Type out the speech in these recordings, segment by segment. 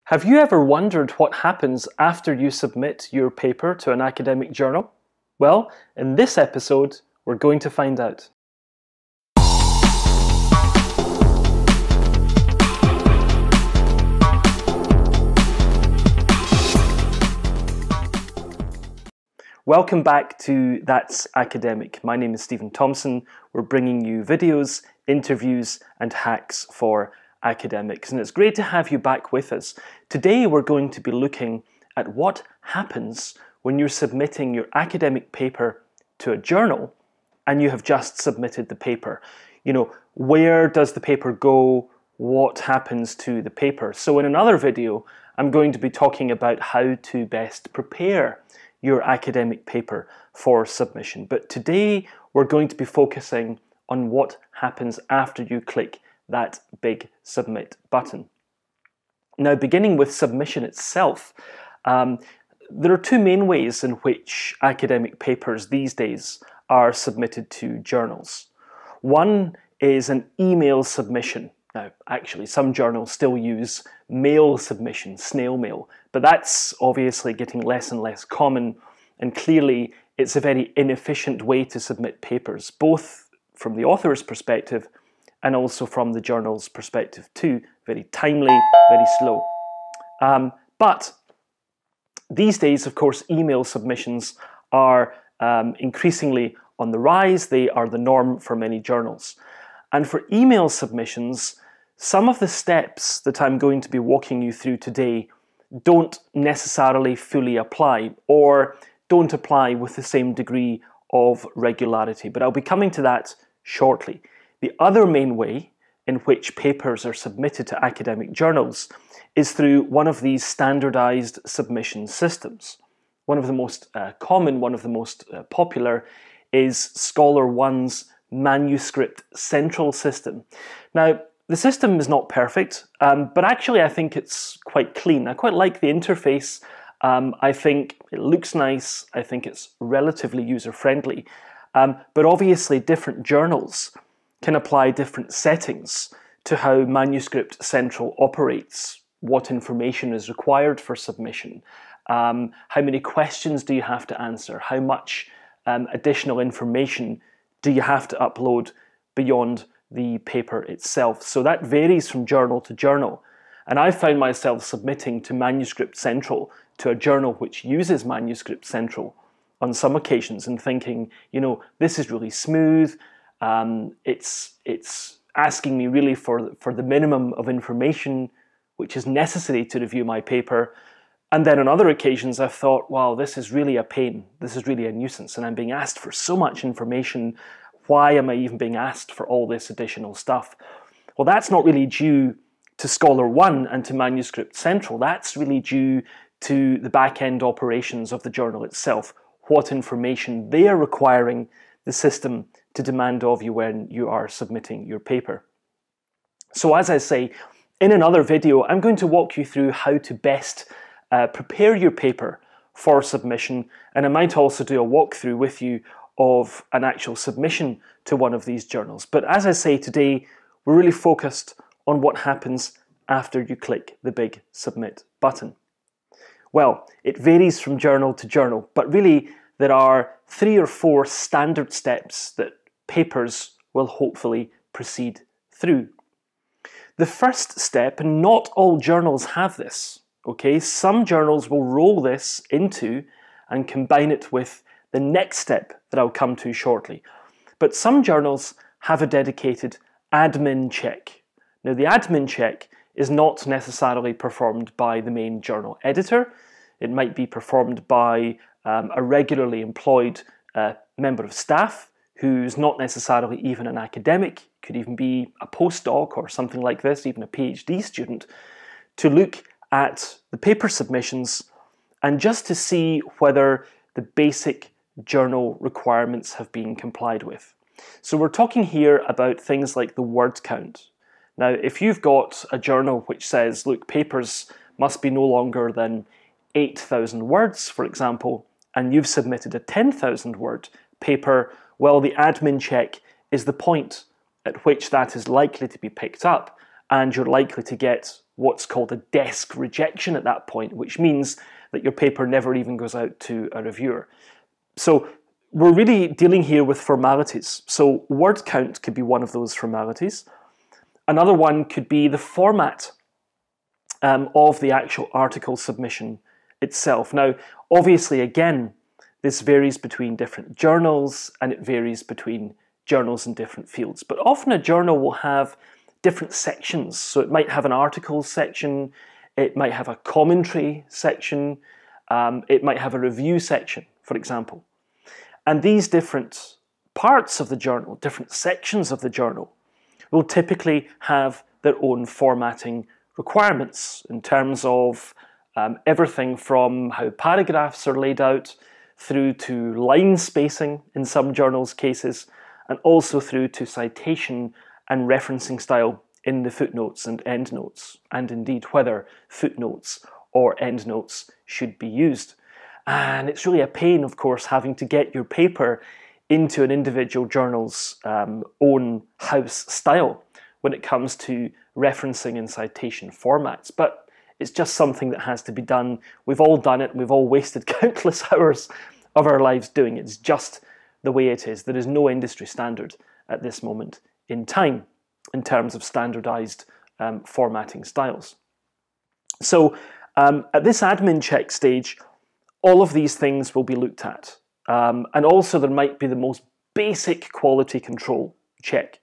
Have you ever wondered what happens after you submit your paper to an academic journal? Well, in this episode, we're going to find out. Welcome back to That's Academic. My name is Stephen Thomson. We're bringing you videos, interviews, and hacks for academics, and it's great to have you back with us. Today we're going to be looking at what happens when you're submitting your academic paper to a journal and you have just submitted the paper. You know, where does the paper go? What happens to the paper? So in another video, I'm going to be talking about how to best prepare your academic paper for submission. But today we're going to be focusing on what happens after you click that big submit button. Now, beginning with submission itself, there are two main ways in which academic papers these days are submitted to journals. One is an email submission. Now, actually, some journals still use mail submission, snail mail, but that's obviously getting less and less common, and clearly it's a very inefficient way to submit papers, both from the author's perspective and also from the journal's perspective too. Very timely, very slow. But these days, of course, email submissions are increasingly on the rise. They are the norm for many journals. And for email submissions, some of the steps that I'm going to be walking you through today don't necessarily fully apply, or don't apply with the same degree of regularity. But I'll be coming to that shortly. The other main way in which papers are submitted to academic journals is through one of these standardized submission systems. One of the most common, one of the most popular is ScholarOne's Manuscript Central system. Now, the system is not perfect, but actually I think it's quite clean. I quite like the interface. I think it looks nice. I think it's relatively user-friendly. But obviously different journals can apply different settings to how Manuscript Central operates, what information is required for submission, how many questions do you have to answer, how much additional information do you have to upload beyond the paper itself. So that varies from journal to journal. And I found myself submitting to Manuscript Central to a journal which uses Manuscript Central on some occasions and thinking, you know, this is really smooth. It's asking me really for the minimum of information which is necessary to review my paper. And then on other occasions I've thought, wow, this is really a pain. This is really a nuisance, and I'm being asked for so much information. Why am I even being asked for all this additional stuff? Well, that's not really due to ScholarOne and to Manuscript Central. That's really due to the back-end operations of the journal itself, what information they are requiring the system to demand of you when you are submitting your paper. So as I say, in another video, I'm going to walk you through how to best prepare your paper for submission, and I might also do a walkthrough with you of an actual submission to one of these journals. But as I say, today, we're really focused on what happens after you click the big submit button. Well, it varies from journal to journal, but really there are 3 or 4 standard steps that papers will hopefully proceed through. The first step, and not all journals have this, okay? Some journals will roll this into and combine it with the next step that I'll come to shortly. But some journals have a dedicated admin check. Now, the admin check is not necessarily performed by the main journal editor. It might be performed by a regularly employed member of staff who's not necessarily even an academic, could even be a postdoc or something like this, even a PhD student, to look at the paper submissions and just to see whether the basic journal requirements have been complied with. So we're talking here about things like the word count. Now, if you've got a journal which says, look, papers must be no longer than 8,000 words, for example, and you've submitted a 10,000 word paper, well, the admin check is the point at which that is likely to be picked up, and you're likely to get what's called a desk rejection at that point, which means that your paper never even goes out to a reviewer. So we're really dealing here with formalities. So word count could be one of those formalities. Another one could be the format of the actual article submission itself. Now, obviously, again, this varies between different journals and it varies between journals in different fields. But often a journal will have different sections. So it might have an articles section, it might have a commentary section, it might have a review section, for example. And these different parts of the journal, different sections of the journal, will typically have their own formatting requirements in terms of everything from how paragraphs are laid out through to line spacing in some journals' cases, and also through to citation and referencing style in the footnotes and endnotes, and indeed whether footnotes or endnotes should be used. And it's really a pain, of course, having to get your paper into an individual journal's own house style when it comes to referencing and citation formats. But it's just something that has to be done. We've all done it. We've all wasted countless hours of our lives doing it. It's just the way it is. There is no industry standard at this moment in time in terms of standardized formatting styles. So at this admin check stage, all of these things will be looked at. And also there might be the most basic quality control check.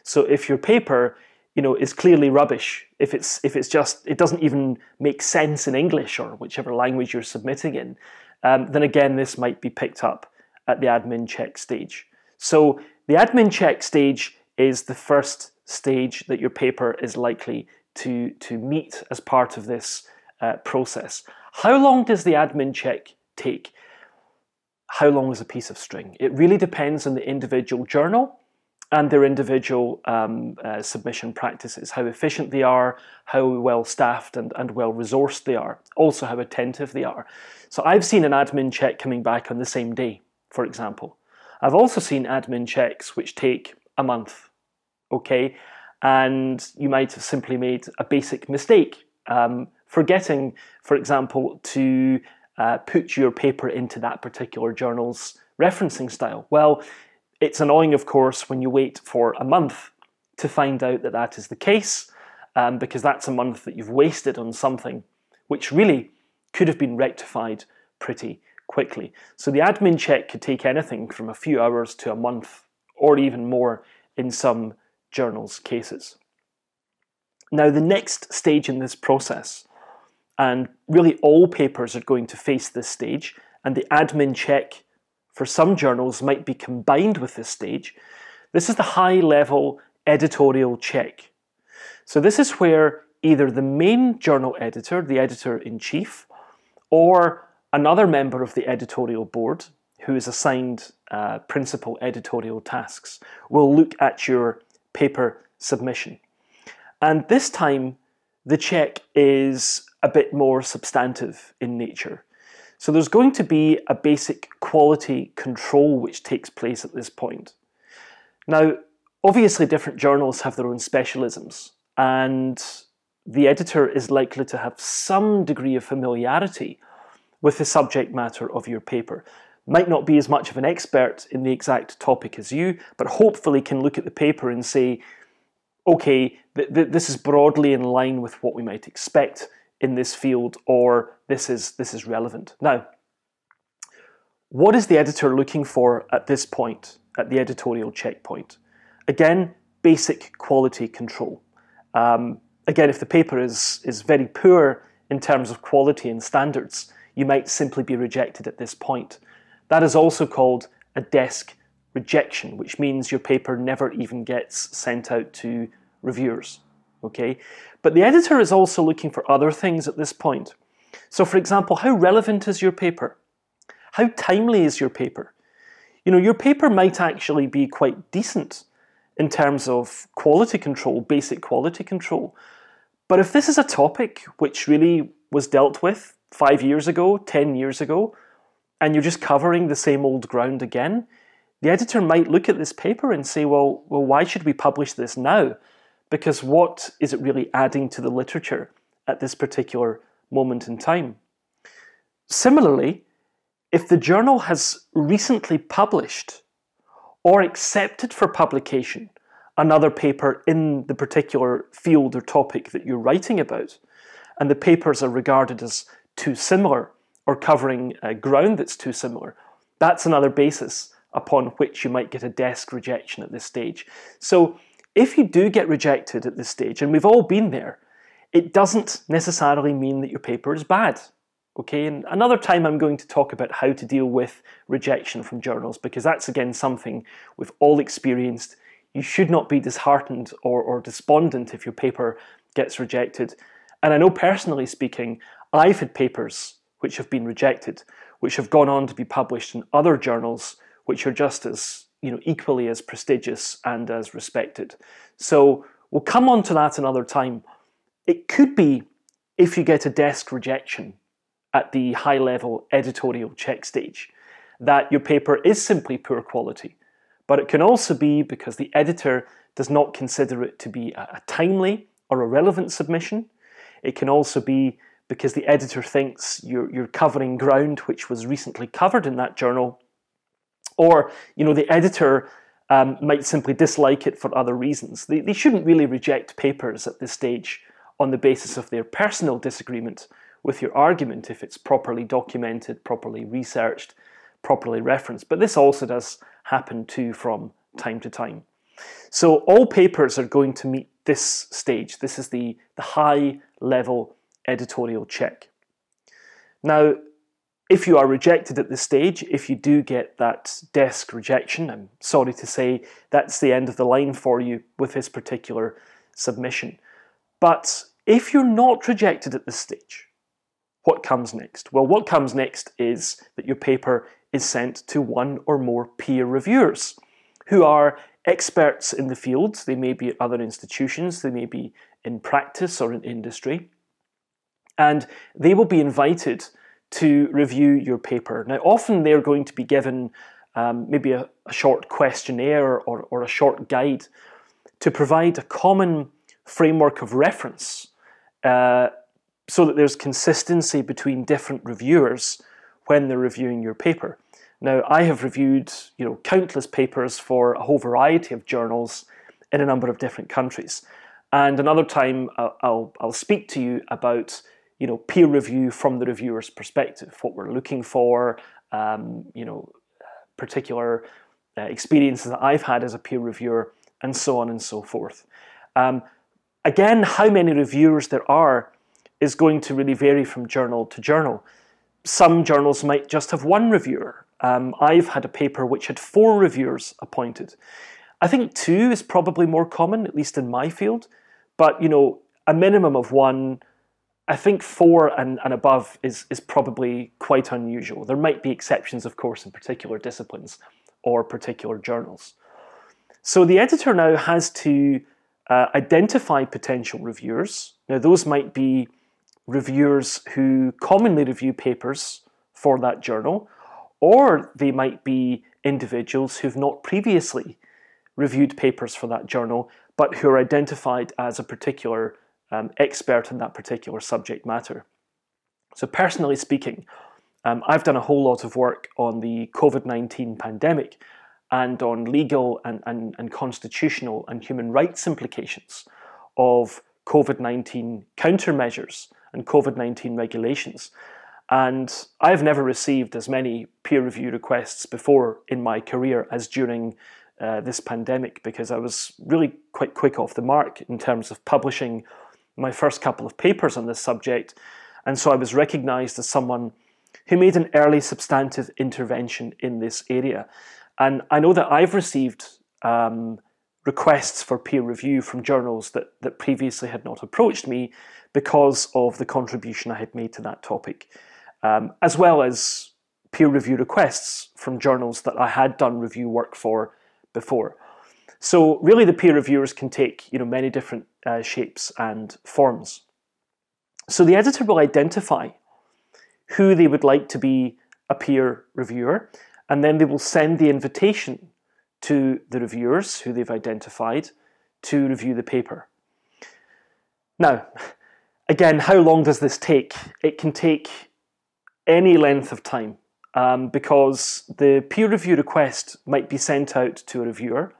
So if your paper, is clearly rubbish, if it's just, it doesn't even make sense in English or whichever language you're submitting in, then again, this might be picked up at the admin check stage. So the admin check stage is the first stage that your paper is likely to meet as part of this process. How long does the admin check take? How long is a piece of string? It really depends on the individual journal and their individual submission practices, how efficient they are, how well staffed and well resourced they are, also how attentive they are. So I've seen an admin check coming back on the same day, for example. I've also seen admin checks which take a month, okay? And you might have simply made a basic mistake, forgetting, for example, to put your paper into that particular journal's referencing style. Well, it's annoying, of course, when you wait for a month to find out that that is the case, because that's a month that you've wasted on something which really could have been rectified pretty quickly. So the admin check could take anything from a few hours to a month, or even more in some journals' cases. Now, the next stage in this process, and really all papers are going to face this stage, and the admin check for some journals might be combined with this stage. This is the high-level editorial check. So this is where either the main journal editor, the editor-in-chief, or another member of the editorial board, who is assigned principal editorial tasks, will look at your paper submission. And this time, the check is a bit more substantive in nature. So there's going to be a basic quality control which takes place at this point. Now, obviously different journals have their own specialisms, and the editor is likely to have some degree of familiarity with the subject matter of your paper. Might not be as much of an expert in the exact topic as you, but hopefully can look at the paper and say, okay, this is broadly in line with what we might expect in this field, or this is relevant. Now, what is the editor looking for at this point, at the editorial checkpoint? Again, basic quality control. Again, if the paper is very poor in terms of quality and standards, you might simply be rejected at this point. That is also called a desk rejection, which means your paper never even gets sent out to reviewers. Okay? But the editor is also looking for other things at this point. So for example, how relevant is your paper? How timely is your paper? Your paper might actually be quite decent in terms of quality control, basic quality control. But if this is a topic which really was dealt with 5 years ago, 10 years ago, and you're just covering the same old ground again, the editor might look at this paper and say, well, why should we publish this now? because what is it really adding to the literature at this particular moment in time? Similarly, if the journal has recently published or accepted for publication another paper in the particular field or topic that you're writing about, and the papers are regarded as too similar or covering ground that's too similar, that's another basis upon which you might get a desk rejection at this stage. So if you do get rejected at this stage, and we've all been there, it doesn't necessarily mean that your paper is bad. Okay, and another time I'm going to talk about how to deal with rejection from journals, because that's again something we've all experienced. You should not be disheartened or despondent if your paper gets rejected. And I know personally speaking, I've had papers which have been rejected, which have gone on to be published in other journals, which are just as, equally as prestigious and as respected. So we'll come on to that another time. It could be if you get a desk rejection at the high-level editorial check stage, that your paper is simply poor quality. But it can also be because the editor does not consider it to be a timely or a relevant submission. It can also be because the editor thinks you're covering ground which was recently covered in that journal. Or, the editor might simply dislike it for other reasons. They shouldn't really reject papers at this stage on the basis of their personal disagreement with your argument if it's properly documented, properly researched, properly referenced. But this also does happen too from time to time. So all papers are going to meet this stage. This is the high level editorial check. Now, if you are rejected at this stage, if you do get that desk rejection, I'm sorry to say that's the end of the line for you with this particular submission. But if you're not rejected at this stage, what comes next? Well, what comes next is that your paper is sent to one or more peer reviewers who are experts in the field. They may be at other institutions, they may be in practice or in industry, and they will be invited to review your paper. Now, often they're going to be given maybe a short questionnaire or a short guide to provide a common framework of reference so that there's consistency between different reviewers when they're reviewing your paper. Now, I have reviewed countless papers for a whole variety of journals in a number of different countries. And another time I'll speak to you about peer review from the reviewer's perspective, what we're looking for, particular experiences that I've had as a peer reviewer, and so on and so forth. Again, how many reviewers there are is going to really vary from journal to journal. Some journals might just have one reviewer. I've had a paper which had 4 reviewers appointed. I think 2 is probably more common, at least in my field, but a minimum of 1. I think 4 and above is probably quite unusual. There might be exceptions, of course, in particular disciplines or particular journals. So the editor now has to identify potential reviewers. Now, those might be reviewers who commonly review papers for that journal, or they might be individuals who've not previously reviewed papers for that journal, but who are identified as a particular expert in that particular subject matter. So personally speaking, I've done a whole lot of work on the COVID-19 pandemic and on legal and constitutional and human rights implications of COVID-19 countermeasures and COVID-19 regulations. And I've never received as many peer review requests before in my career as during this pandemic, because I was really quite quick off the mark in terms of publishing my first couple of papers on this subject. And so I was recognized as someone who made an early substantive intervention in this area. And I know that I've received requests for peer review from journals that previously had not approached me because of the contribution I had made to that topic, as well as peer review requests from journals that I had done review work for before. So really the peer reviewers can take many different shapes and forms. So the editor will identify who they would like to be a peer reviewer, and then they will send the invitation to the reviewers who they've identified to review the paper. Now, again, how long does this take? It can take any length of time because the peer review request might be sent out to a reviewer.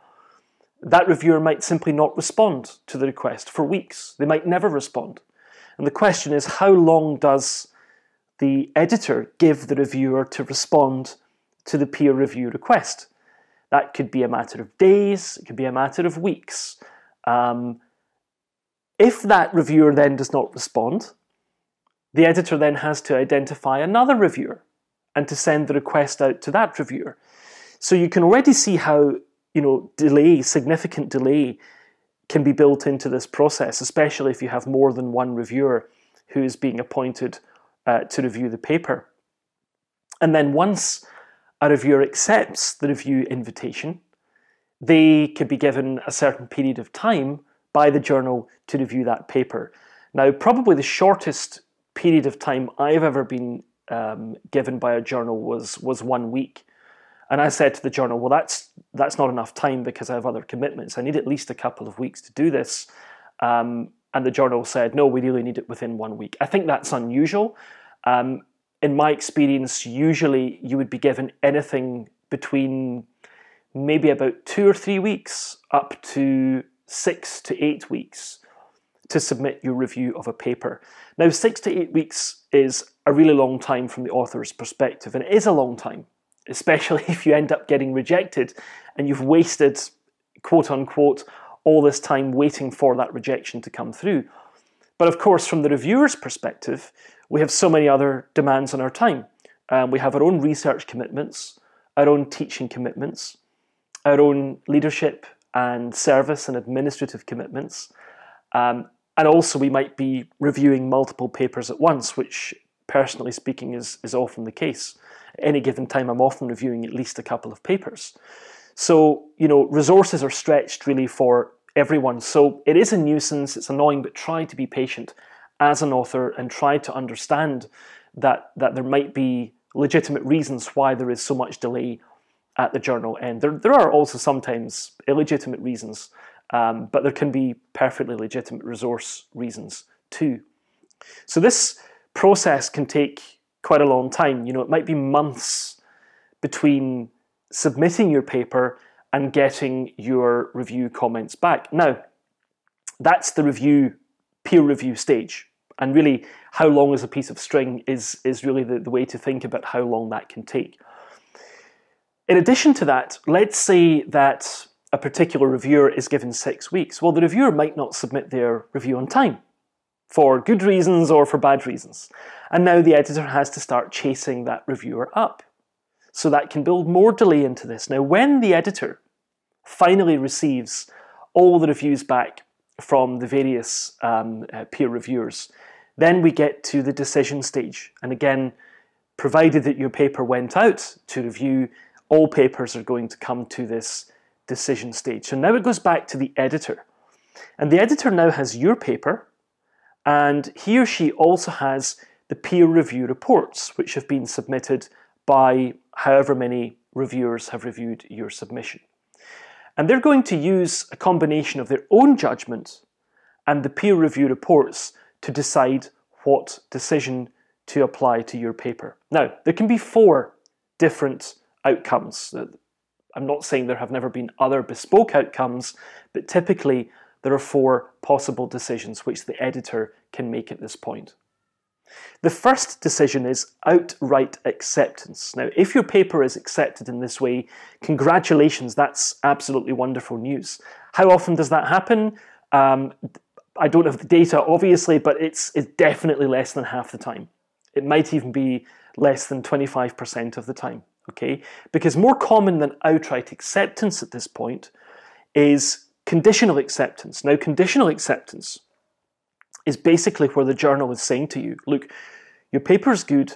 That reviewer might simply not respond to the request for weeks. They might never respond. And the question is, how long does the editor give the reviewer to respond to the peer review request? That could be a matter of days, it could be a matter of weeks. If that reviewer then does not respond, the editor then has to identify another reviewer and to send the request out to that reviewer. So you can already see how, significant delay can be built into this process, especially if you have more than one reviewer who is being appointed to review the paper. And then once a reviewer accepts the review invitation, they could be given a certain period of time by the journal to review that paper. Now, probably the shortest period of time I've ever been given by a journal was 1 week. And I said to the journal, well, that's not enough time because I have other commitments. I need at least a couple of weeks to do this. And the journal said, no, we really need it within 1 week. I think that's unusual. In my experience, usually you would be given anything between maybe about 2 or 3 weeks up to 6 to 8 weeks to submit your review of a paper. Now, 6 to 8 weeks is a really long time from the author's perspective, and it is a long time, especially if you end up getting rejected and you've wasted, quote unquote, all this time waiting for that rejection to come through. But of course, from the reviewer's perspective, we have so many other demands on our time. We have our own research commitments, our own teaching commitments, our own leadership and service and administrative commitments. And also we might be reviewing multiple papers at once, which personally speaking is often the case. At any given time, I'm often reviewing at least a couple of papers. So, resources are stretched really for everyone. So it is a nuisance, it's annoying, but try to be patient as an author and try to understand that there might be legitimate reasons why there is so much delay at the journal end. There are also sometimes illegitimate reasons, but there can be perfectly legitimate resource reasons too. So this process can take quite a long time. It might be months between submitting your paper and getting your review comments back. Now, that's the peer review stage. And really, how long is a piece of string is really the way to think about how long that can take. In addition to that, let's say that a particular reviewer is given 6 weeks. Well, the reviewer might not submit their review on time for good reasons or for bad reasons. And now the editor has to start chasing that reviewer up. So that can build more delay into this. Now, when the editor finally receives all the reviews back from the various peer reviewers, then we get to the decision stage. And again, provided that your paper went out to review, all papers are going to come to this decision stage. So now it goes back to the editor. And the editor now has your paper, and he or she also has the peer review reports, which have been submitted by however many reviewers have reviewed your submission. And they're going to use a combination of their own judgment and the peer review reports to decide what decision to apply to your paper. Now, there can be 4 different outcomes. I'm not saying there have never been other bespoke outcomes, but typically there are 4 possible decisions which the editor can make at this point. The first decision is outright acceptance. Now, if your paper is accepted in this way, congratulations, that's absolutely wonderful news. How often does that happen? I don't have the data, obviously, but it's definitely less than half the time. It might even be less than 25% of the time, okay? Because more common than outright acceptance at this point is conditional acceptance. Now, conditional acceptance is basically where the journal is saying to you, look, your paper's good,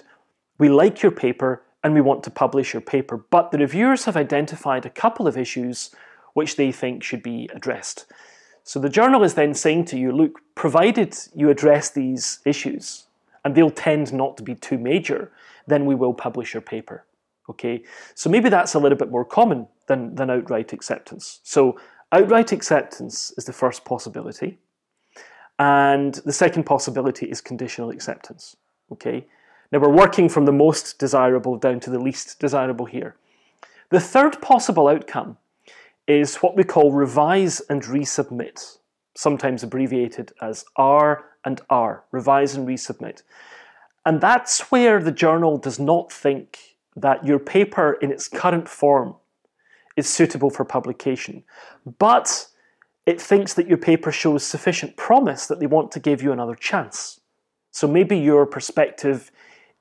we like your paper, and we want to publish your paper, but the reviewers have identified a couple of issues which they think should be addressed. So the journal is then saying to you, look, provided you address these issues, and they'll tend not to be too major, then we will publish your paper, okay? So maybe that's a little bit more common than outright acceptance. So outright acceptance is the first possibility. And the second possibility is conditional acceptance. Okay. Now we're working from the most desirable down to the least desirable here. The third possible outcome is what we call revise and resubmit, sometimes abbreviated as R and R, revise and resubmit. And that's where the journal does not think that your paper in its current form is suitable for publication, but it thinks that your paper shows sufficient promise that they want to give you another chance. So maybe your perspective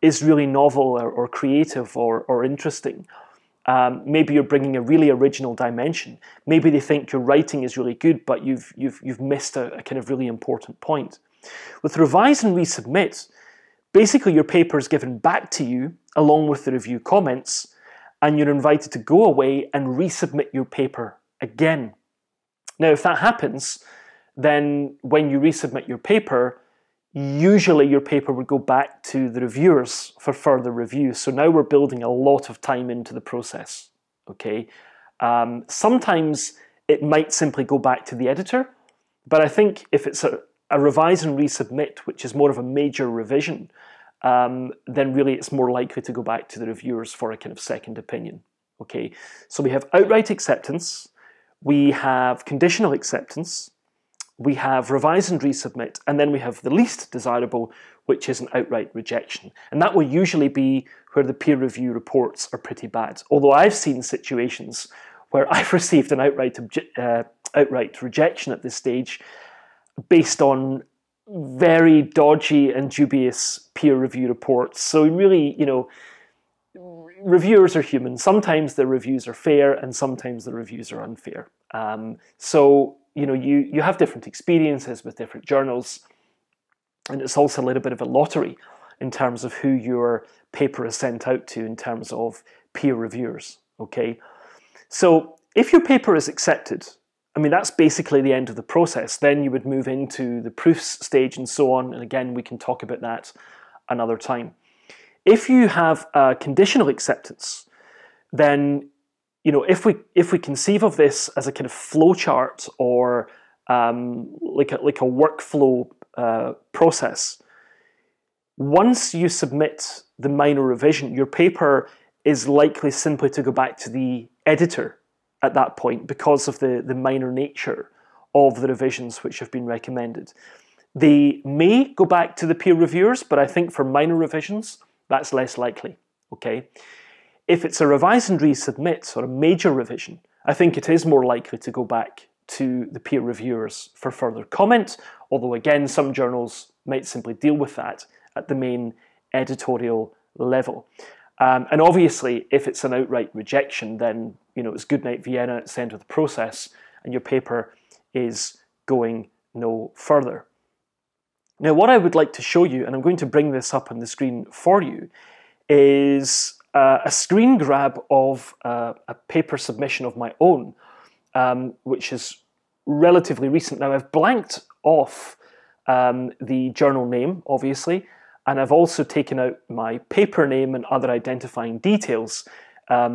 is really novel or creative or interesting. Maybe you're bringing a really original dimension. Maybe they think your writing is really good, but you've missed a kind of really important point. With revise and resubmit, basically your paper is given back to you along with the review comments, and you're invited to go away and resubmit your paper again. Now, if that happens, then when you resubmit your paper, usually your paper would go back to the reviewers for further review. So now we're building a lot of time into the process, okay? Sometimes it might simply go back to the editor, but I think if it's a revise and resubmit, which is more of a major revision, then really it's more likely to go back to the reviewers for a kind of second opinion, okay? So we have outright acceptance, we have conditional acceptance, we have revise and resubmit, and then we have the least desirable, which is an outright rejection. And that will usually be where the peer review reports are pretty bad. Although I've seen situations where I've received an outright rejection at this stage based on very dodgy and dubious peer review reports. So really, you know, reviewers are human. Sometimes the reviews are fair and sometimes the reviews are unfair. So, you know, you have different experiences with different journals, and it's also a little bit of a lottery in terms of who your paper is sent out to in terms of peer reviewers, okay? So if your paper is accepted, I mean, that's basically the end of the process. Then you would move into the proofs stage and so on, and again, we can talk about that another time. If you have a conditional acceptance, then, you know, if we conceive of this as a kind of flow chart or like a workflow process, once you submit the minor revision, your paper is likely simply to go back to the editor at that point because of the minor nature of the revisions which have been recommended. They may go back to the peer reviewers, but I think for minor revisions, that's less likely, okay? If it's a revise and resubmit or a major revision, I think it is more likely to go back to the peer reviewers for further comment, although again, some journals might simply deal with that at the main editorial level. And obviously, if it's an outright rejection, then, you know, it's good night Vienna, it's the end of the process, and your paper is going no further. Now, what I would like to show you, and I'm going to bring this up on the screen for you, is a screen grab of a paper submission of my own, which is relatively recent. Now, I've blanked off the journal name, obviously, and I've also taken out my paper name and other identifying details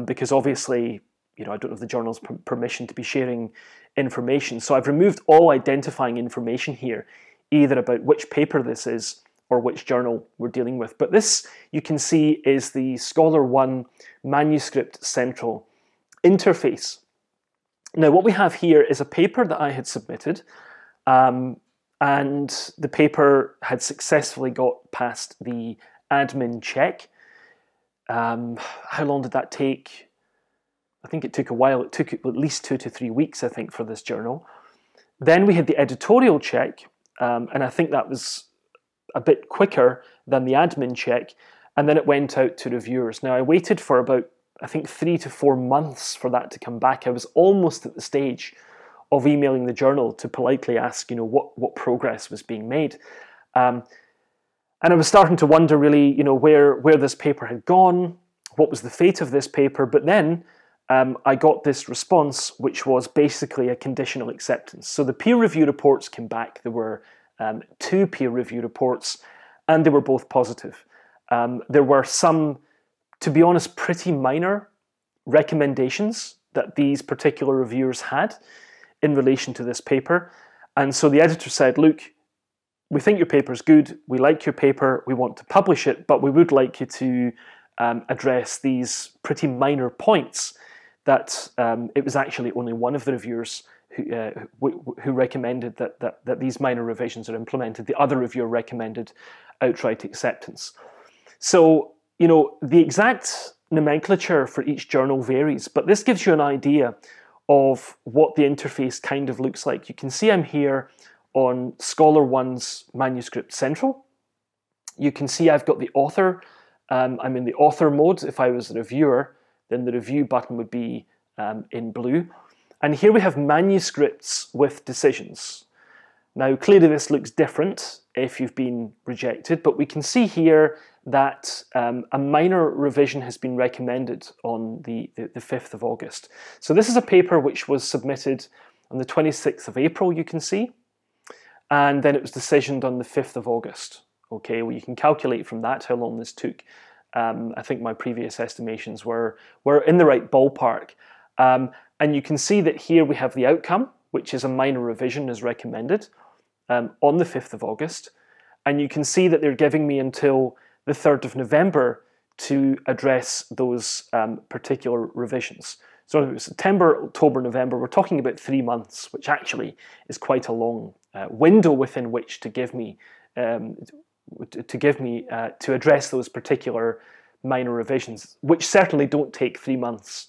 because obviously, you know, I don't have the journal's permission to be sharing information. So I've removed all identifying information here, either about which paper this is or which journal we're dealing with. But this, you can see, is the ScholarOne Manuscript Central interface. Now, what we have here is a paper that I had submitted, and the paper had successfully got past the admin check. How long did that take? I think it took a while. It took at least 2 to 3 weeks, I think, for this journal. Then we had the editorial check, and I think that was a bit quicker than the admin check, and then it went out to reviewers. Now, I waited for about, I think, 3 to 4 months for that to come back. I was almost at the stage of emailing the journal to politely ask, you know, what progress was being made. And I was starting to wonder, really, you know, where this paper had gone, what was the fate of this paper, but then I got this response, which was basically a conditional acceptance. So the peer review reports came back. There were 2 peer review reports, and they were both positive. There were some, to be honest, pretty minor recommendations that these particular reviewers had in relation to this paper. And so the editor said, look, we think your paper is good, we like your paper, we want to publish it, but we would like you to address these pretty minor points that it was actually only one of the reviewers who recommended that these minor revisions are implemented. The other reviewer recommended outright acceptance. So, you know, the exact nomenclature for each journal varies, but this gives you an idea of what the interface kind of looks like. You can see I'm here on ScholarOne's Manuscript Central. You can see I've got the author. I'm in the author mode. If I was a reviewer, then the review button would be in blue. And here we have manuscripts with decisions. Now, clearly this looks different if you've been rejected, but we can see here that a minor revision has been recommended on the 5th of August. So this is a paper which was submitted on the 26th of April, you can see, and then it was decisioned on the 5th of August. Okay, well, you can calculate from that how long this took. I think my previous estimations were in the right ballpark. And you can see that here we have the outcome, which is a minor revision as recommended on the 5th of August. And you can see that they're giving me until the 3rd of November to address those particular revisions. So September, October, November, we're talking about 3 months, which actually is quite a long window within which to give me to address those particular minor revisions, which certainly don't take 3 months.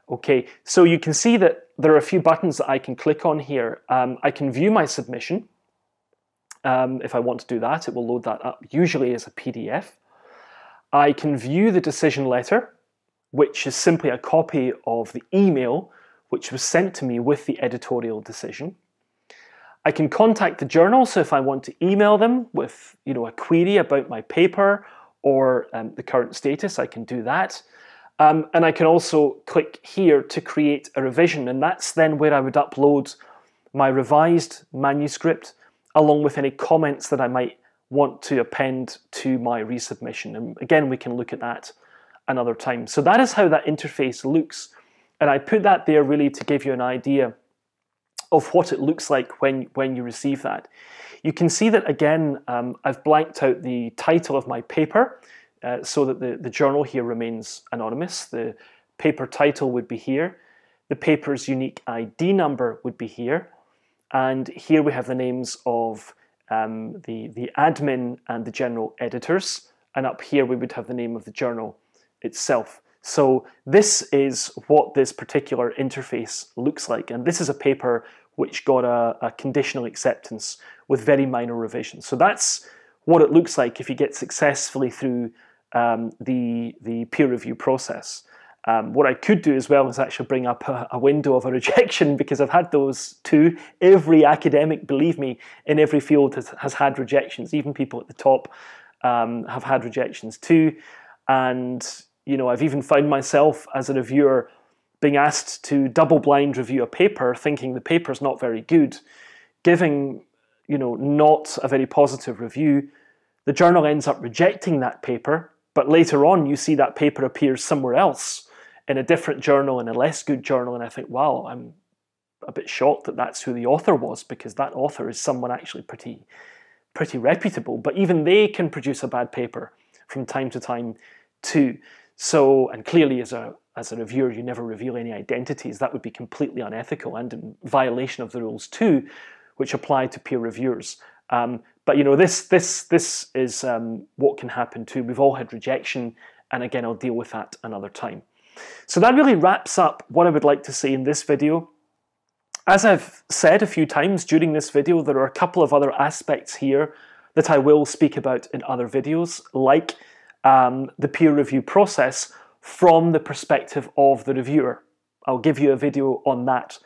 Okay, so you can see that there are a few buttons that I can click on here. I can view my submission. If I want to do that, it will load that up, usually as a PDF. I can view the decision letter, which is simply a copy of the email which was sent to me with the editorial decision. I can contact the journal, so if I want to email them with, you know, a query about my paper or the current status, I can do that. And I can also click here to create a revision, and that's then where I would upload my revised manuscript along with any comments that I might want to append to my resubmission. And again, we can look at that another time. So that is how that interface looks. And I put that there really to give you an idea of what it looks like when you receive that. You can see that again, I've blanked out the title of my paper so that the journal here remains anonymous. The paper title would be here. The paper's unique ID number would be here. And here we have the names of the admin and the general editors. And up here we would have the name of the journal itself. So this is what this particular interface looks like. And this is a paper which got a conditional acceptance with very minor revisions. So that's what it looks like if you get successfully through the peer review process. What I could do as well is actually bring up a window of a rejection, because I've had those too. Every academic, believe me, in every field has had rejections. Even people at the top have had rejections too. And you know, I've even found myself as a reviewer being asked to double-blind review a paper, thinking the paper's not very good, giving, you know, not a very positive review. The journal ends up rejecting that paper, but later on you see that paper appears somewhere else in a different journal, in a less good journal, and I think, wow, I'm a bit shocked that that's who the author was, because that author is someone actually pretty reputable, but even they can produce a bad paper from time to time too. So, and clearly as a reviewer, you never reveal any identities. That would be completely unethical and in violation of the rules too, which apply to peer reviewers. But you know, this is what can happen too. We've all had rejection, and again, I'll deal with that another time. So that really wraps up what I would like to say in this video. As I've said a few times during this video, there are a couple of other aspects here that I will speak about in other videos, like the peer review process from the perspective of the reviewer. I'll give you a video on that.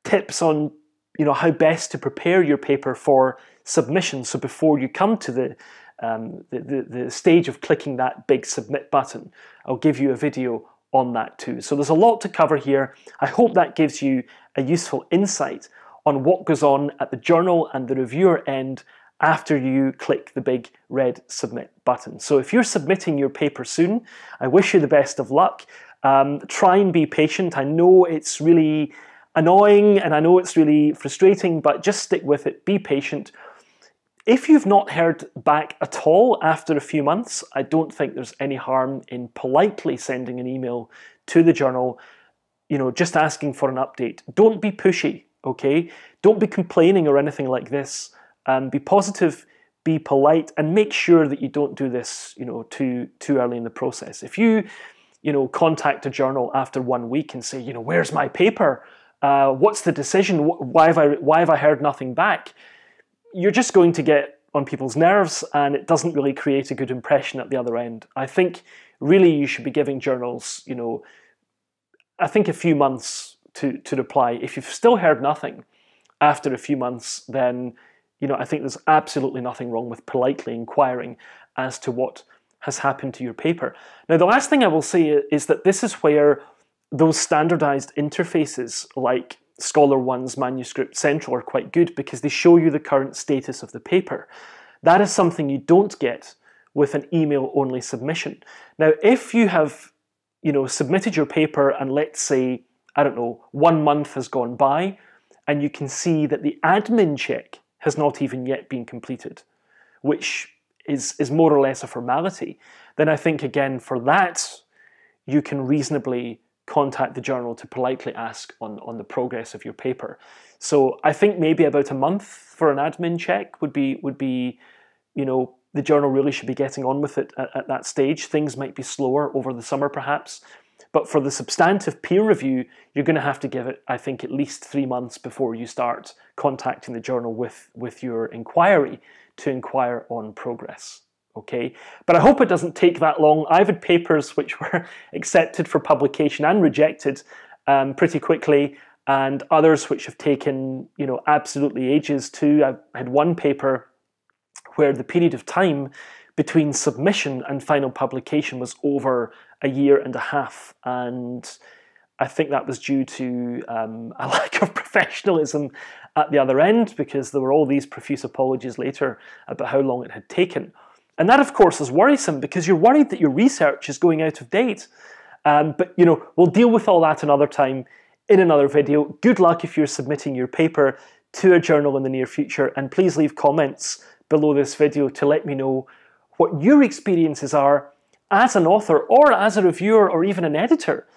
Tips on, you know, how best to prepare your paper for submission. So before you come to the stage of clicking that big submit button, I'll give you a video on that too. So there's a lot to cover here. I hope that gives you a useful insight on what goes on at the journal and the reviewer end after you click the big red submit button. So if you're submitting your paper soon, I wish you the best of luck. Try and be patient. I know it's really annoying and I know it's really frustrating, but just stick with it, be patient. If you've not heard back at all after a few months, I don't think there's any harm in politely sending an email to the journal, just asking for an update. Don't be pushy, okay? Don't be complaining or anything like this. Be positive, be polite, and make sure that you don't do this, too early in the process. If you, contact a journal after 1 week and say, where's my paper? What's the decision? Why have I heard nothing back? You're just going to get on people's nerves, and it doesn't really create a good impression at the other end. I think really you should be giving journals, I think a few months to reply. If you've still heard nothing after a few months, then I think there's absolutely nothing wrong with politely inquiring as to what has happened to your paper. Now, the last thing I will say is that this is where those standardized interfaces like ScholarOne's Manuscript Central are quite good, because they show you the current status of the paper. That is something you don't get with an email-only submission. Now, if you have submitted your paper and let's say, 1 month has gone by and you can see that the admin check has not even yet been completed, which is more or less a formality, then I think, again, for that, you can reasonably contact the journal to politely ask on the progress of your paper. So I think maybe about a month for an admin check would be the journal really should be getting on with it at that stage. Things might be slower over the summer perhaps, but for the substantive peer review, you're going to have to give it, I think, at least 3 months before you start contacting the journal with your inquiry to inquire on progress. Okay, but I hope it doesn't take that long. I've had papers which were accepted for publication and rejected pretty quickly, and others which have taken absolutely ages too. I had one paper where the period of time between submission and final publication was over 1.5 years, and I think that was due to a lack of professionalism at the other end, because there were all these profuse apologies later about how long it had taken. And that, of course, is worrisome, because you're worried that your research is going out of date. But we'll deal with all that another time in another video. Good luck if you're submitting your paper to a journal in the near future, and please leave comments below this video to let me know what your experiences are as an author or as a reviewer or even an editor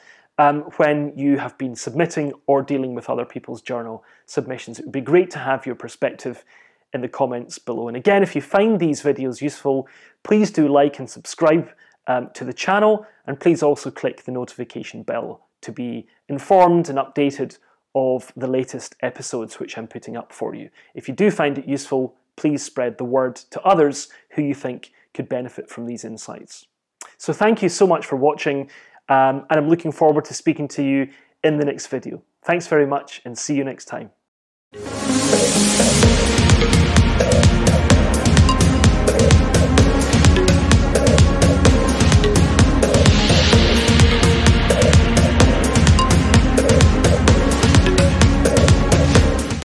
when you have been submitting or dealing with other people's journal submissions. It would be great to have your perspective in the comments below. And again, if you find these videos useful, please do like and subscribe to the channel, and please also click the notification bell to be informed and updated of the latest episodes which I'm putting up for you. If you do find it useful, please spread the word to others who you think could benefit from these insights. So thank you so much for watching, and I'm looking forward to speaking to you in the next video. Thanks very much, and see you next time.